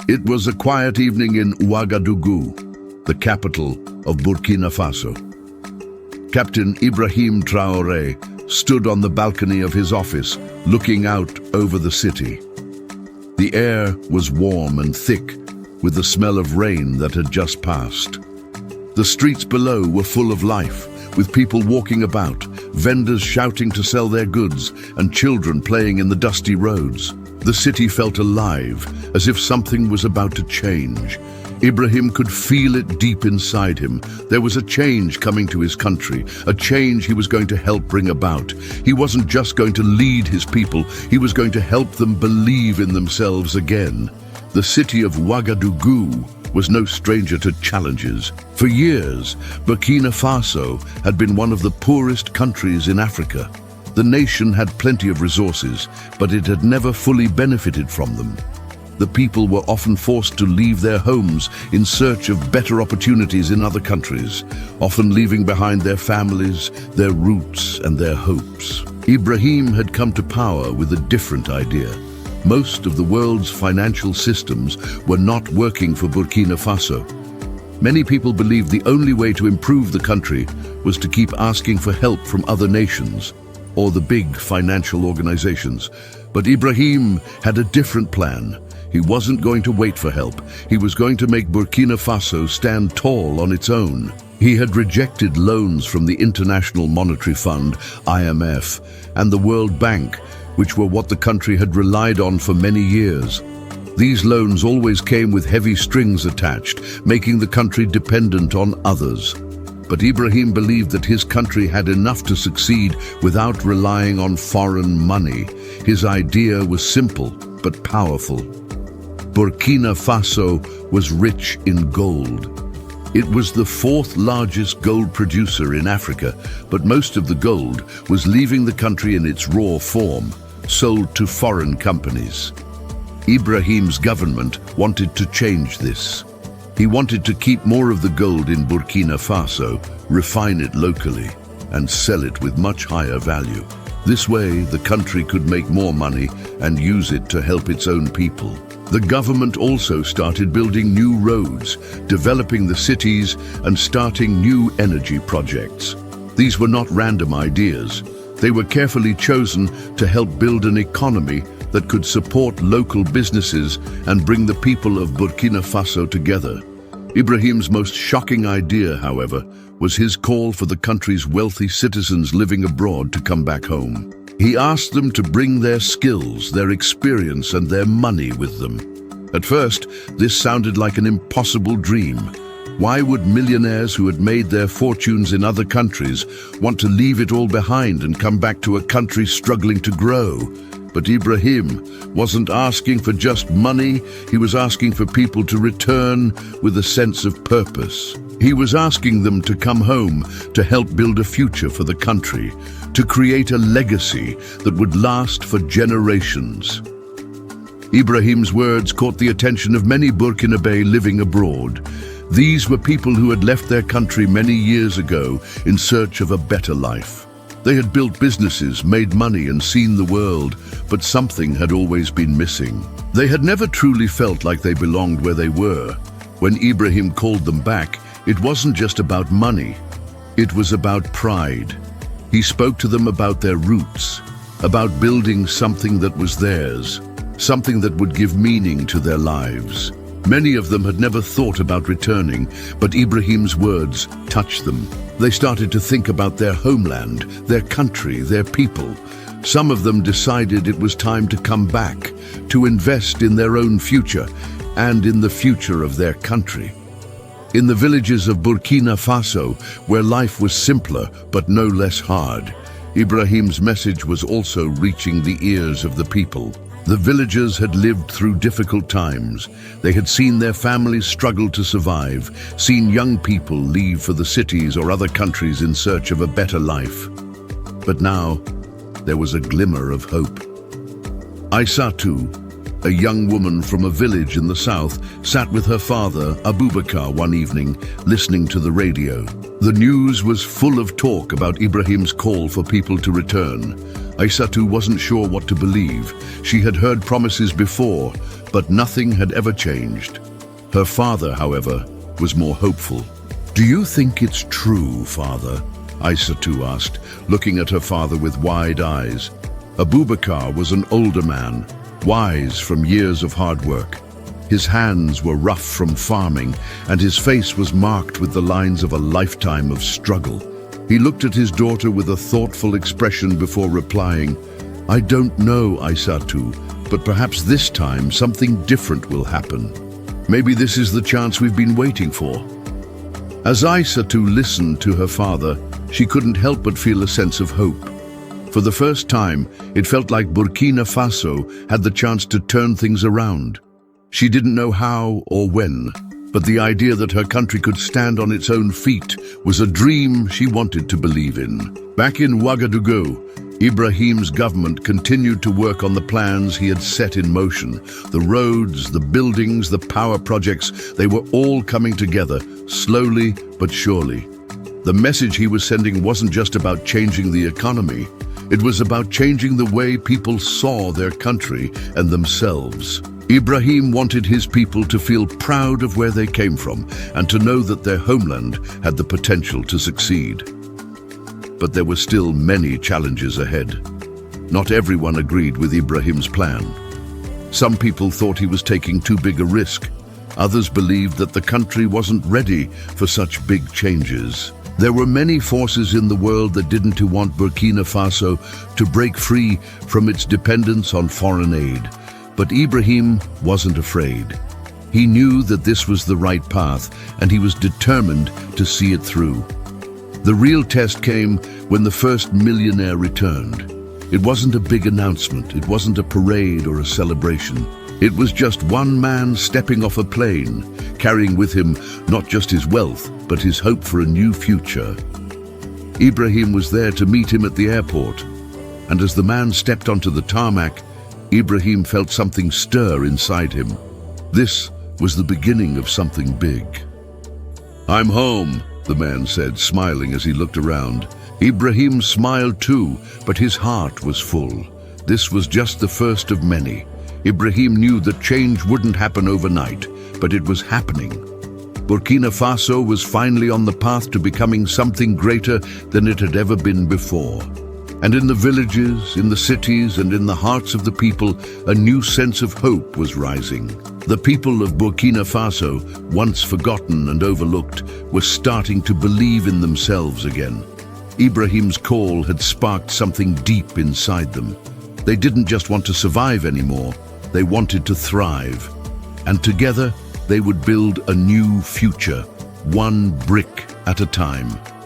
It was a quiet evening in Ouagadougou, the capital of Burkina Faso. Captain Ibrahim Traoré stood on the balcony of his office, looking out over the city. The air was warm and thick, with the smell of rain that had just passed. The streets below were full of life, with people walking about, vendors shouting to sell their goods, and children playing in the dusty roads. The city felt alive, as if something was about to change. Ibrahim could feel it deep inside him. There was a change coming to his country, a change he was going to help bring about. He wasn't just going to lead his people, he was going to help them believe in themselves again. The city of Ouagadougou was no stranger to challenges. For years, Burkina Faso had been one of the poorest countries in Africa. The nation had plenty of resources, but it had never fully benefited from them. The people were often forced to leave their homes in search of better opportunities in other countries, often leaving behind their families, their roots, and their hopes. Ibrahim had come to power with a different idea. Most of the world's financial systems were not working for Burkina Faso. Many people believed the only way to improve the country was to keep asking for help from other nations or the big financial organizations. But Ibrahim had a different plan. He wasn't going to wait for help. He was going to make Burkina Faso stand tall on its own. He had rejected loans from the International Monetary Fund, IMF, and the World Bank, which were what the country had relied on for many years. These loans always came with heavy strings attached, making the country dependent on others. But Ibrahim believed that his country had enough to succeed without relying on foreign money. His idea was simple but powerful. Burkina Faso was rich in gold. It was the fourth largest gold producer in Africa, but most of the gold was leaving the country in its raw form, sold to foreign companies. Ibrahim's government wanted to change this. He wanted to keep more of the gold in Burkina Faso, refine it locally, and sell it with much higher value. This way, the country could make more money and use it to help its own people. The government also started building new roads, developing the cities, and starting new energy projects. These were not random ideas. They were carefully chosen to help build an economy that could support local businesses and bring the people of Burkina Faso together. Ibrahim's most shocking idea, however, was his call for the country's wealthy citizens living abroad to come back home. He asked them to bring their skills, their experience, and their money with them. At first, this sounded like an impossible dream. Why would millionaires who had made their fortunes in other countries want to leave it all behind and come back to a country struggling to grow? But Ibrahim wasn't asking for just money, he was asking for people to return with a sense of purpose. He was asking them to come home to help build a future for the country, to create a legacy that would last for generations. Ibrahim's words caught the attention of many Burkinabe living abroad. These were people who had left their country many years ago in search of a better life. They had built businesses, made money, and seen the world, but something had always been missing. They had never truly felt like they belonged where they were. When Ibrahim called them back, it wasn't just about money. It was about pride. He spoke to them about their roots, about building something that was theirs, something that would give meaning to their lives. Many of them had never thought about returning, but Ibrahim's words touched them. They started to think about their homeland, their country, their people. Some of them decided it was time to come back, to invest in their own future and in the future of their country. In the villages of Burkina Faso, where life was simpler but no less hard, Ibrahim's message was also reaching the ears of the people. The villagers had lived through difficult times. They had seen their families struggle to survive, seen young people leave for the cities or other countries in search of a better life. But now, there was a glimmer of hope. Aissatou, a young woman from a village in the south, sat with her father, Abubakar, one evening, listening to the radio. The news was full of talk about Ibrahim's call for people to return. Aissatou wasn't sure what to believe. She had heard promises before, but nothing had ever changed. Her father, however, was more hopeful. "Do you think it's true, father?" Aissatou asked, looking at her father with wide eyes. Abubakar was an older man, wise from years of hard work. His hands were rough from farming, and his face was marked with the lines of a lifetime of struggle. He looked at his daughter with a thoughtful expression before replying, "I don't know, Aissatou, but perhaps this time something different will happen. Maybe this is the chance we've been waiting for." As Aissatou listened to her father, she couldn't help but feel a sense of hope. For the first time, it felt like Burkina Faso had the chance to turn things around. She didn't know how or when, but the idea that her country could stand on its own feet was a dream she wanted to believe in. Back in Ouagadougou, Ibrahim's government continued to work on the plans he had set in motion. The roads, the buildings, the power projects, they were all coming together, slowly but surely. The message he was sending wasn't just about changing the economy. It was about changing the way people saw their country and themselves. Ibrahim wanted his people to feel proud of where they came from and to know that their homeland had the potential to succeed. But there were still many challenges ahead. Not everyone agreed with Ibrahim's plan. Some people thought he was taking too big a risk. Others believed that the country wasn't ready for such big changes. There were many forces in the world that didn't want Burkina Faso to break free from its dependence on foreign aid. But Ibrahim wasn't afraid. He knew that this was the right path, and he was determined to see it through. The real test came when the first millionaire returned. It wasn't a big announcement, it wasn't a parade or a celebration. It was just one man stepping off a plane, carrying with him not just his wealth, but his hope for a new future. Ibrahim was there to meet him at the airport, and as the man stepped onto the tarmac, Ibrahim felt something stir inside him. This was the beginning of something big. "I'm home," the man said, smiling as he looked around. Ibrahim smiled too, but his heart was full. This was just the first of many. Ibrahim knew that change wouldn't happen overnight, but it was happening. Burkina Faso was finally on the path to becoming something greater than it had ever been before. And in the villages, in the cities, and in the hearts of the people, a new sense of hope was rising. The people of Burkina Faso, once forgotten and overlooked, were starting to believe in themselves again. Ibrahim's call had sparked something deep inside them. They didn't just want to survive anymore, they wanted to thrive. And together, they would build a new future, one brick at a time.